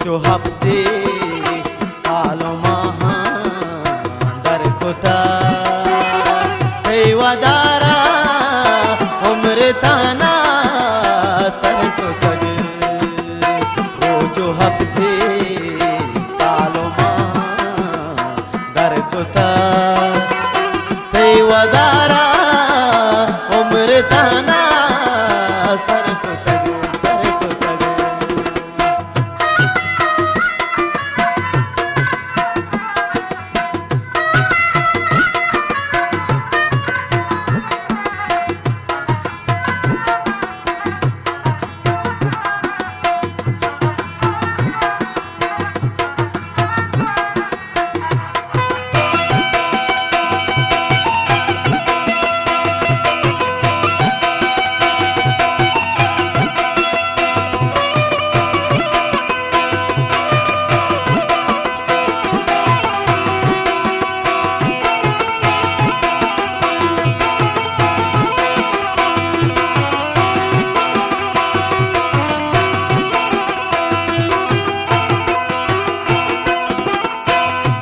रोजो हफ्ते सालों माह दर कोता वदारा उम्र ताना सर को तग रोजो हफ्ते सालों माह दर कोता वदारा उम्र ताना सर को तग सर को तग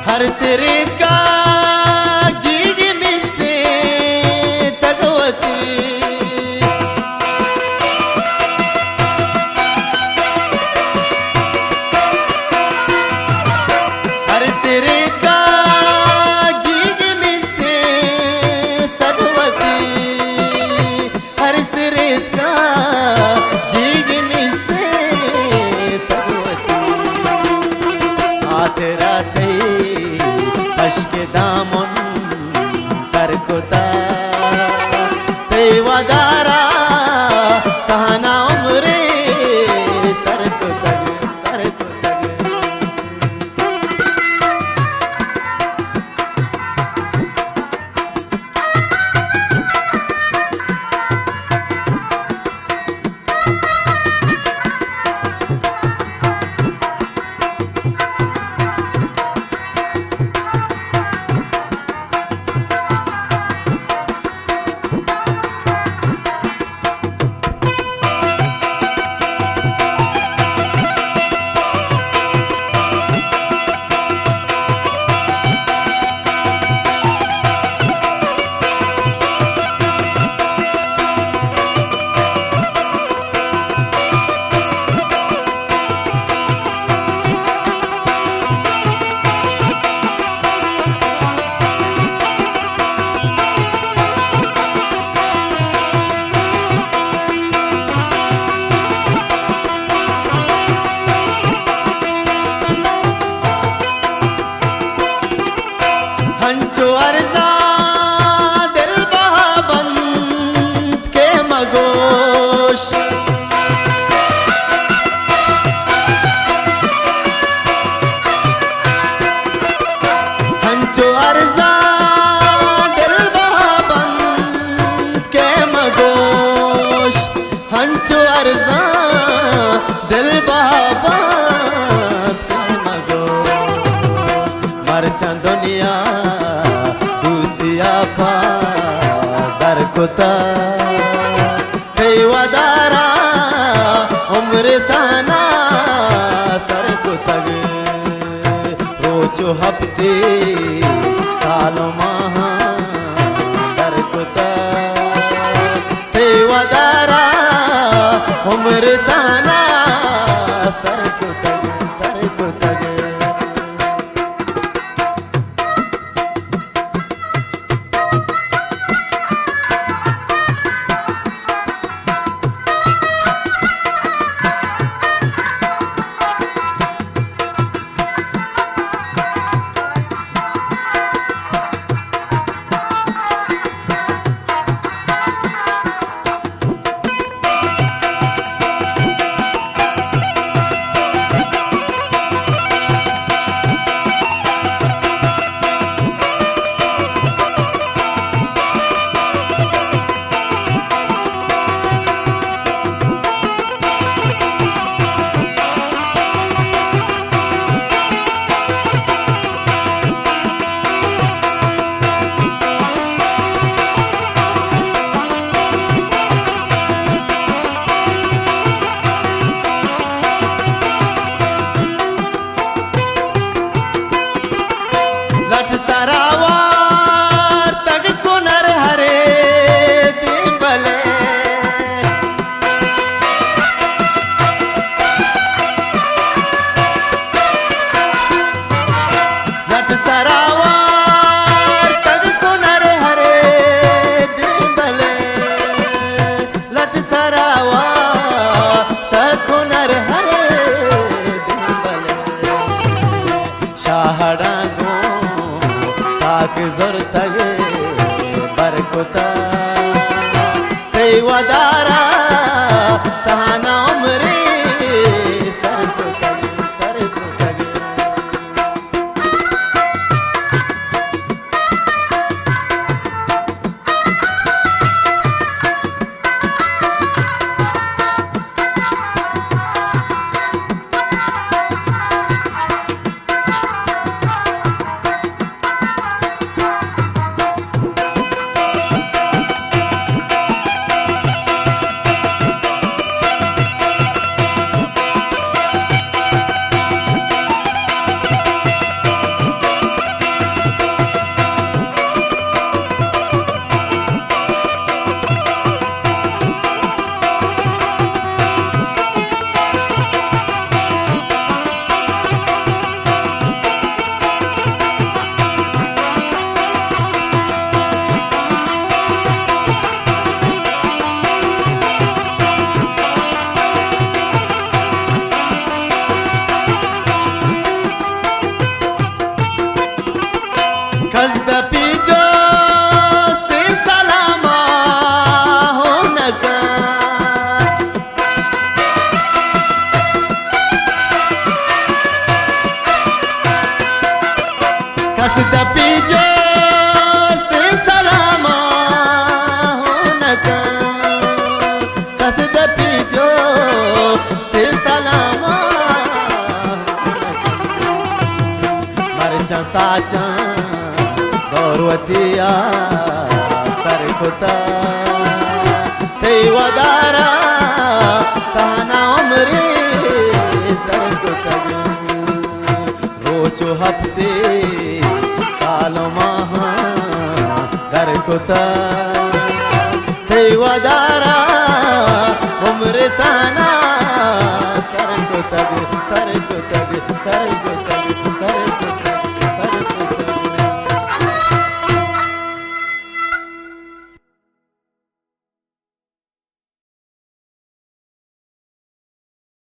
हर सिरे का जीग में से तगवती हर सिरे का जीग में से तगवती हर सिरे का जीग में से तगवती आते राते अश्क दामन कर कोता वदारा कहना उम्रे सर को तग सर को तग हंचो अर्जा दिल बंद के मगोश हंचो अर्जा दिल बंद के मगोश हंचो अर्जा दिल बंद के मगोश मरचा दुनिया सर कोता वदारा उम्र ताना सर को तग रोजो हफ्ते सालों माह दर कोता वदारा उम्र ताना सर को तग सर को तग सरावार तग को नरे हरे दिबले लट सरावार तग को नरे हरे दिबले शाहड़ा गो ताक जोर तग बरकुता वदारा तहाना उमरे सर को तग सर को तग साचा गौरवतिया सरकुता ते वदारा ताना उमरे सरकुता रोचो हफ्ते सालो माह गरकुता ते वदारा उमरे ताना सरकुता सरकुता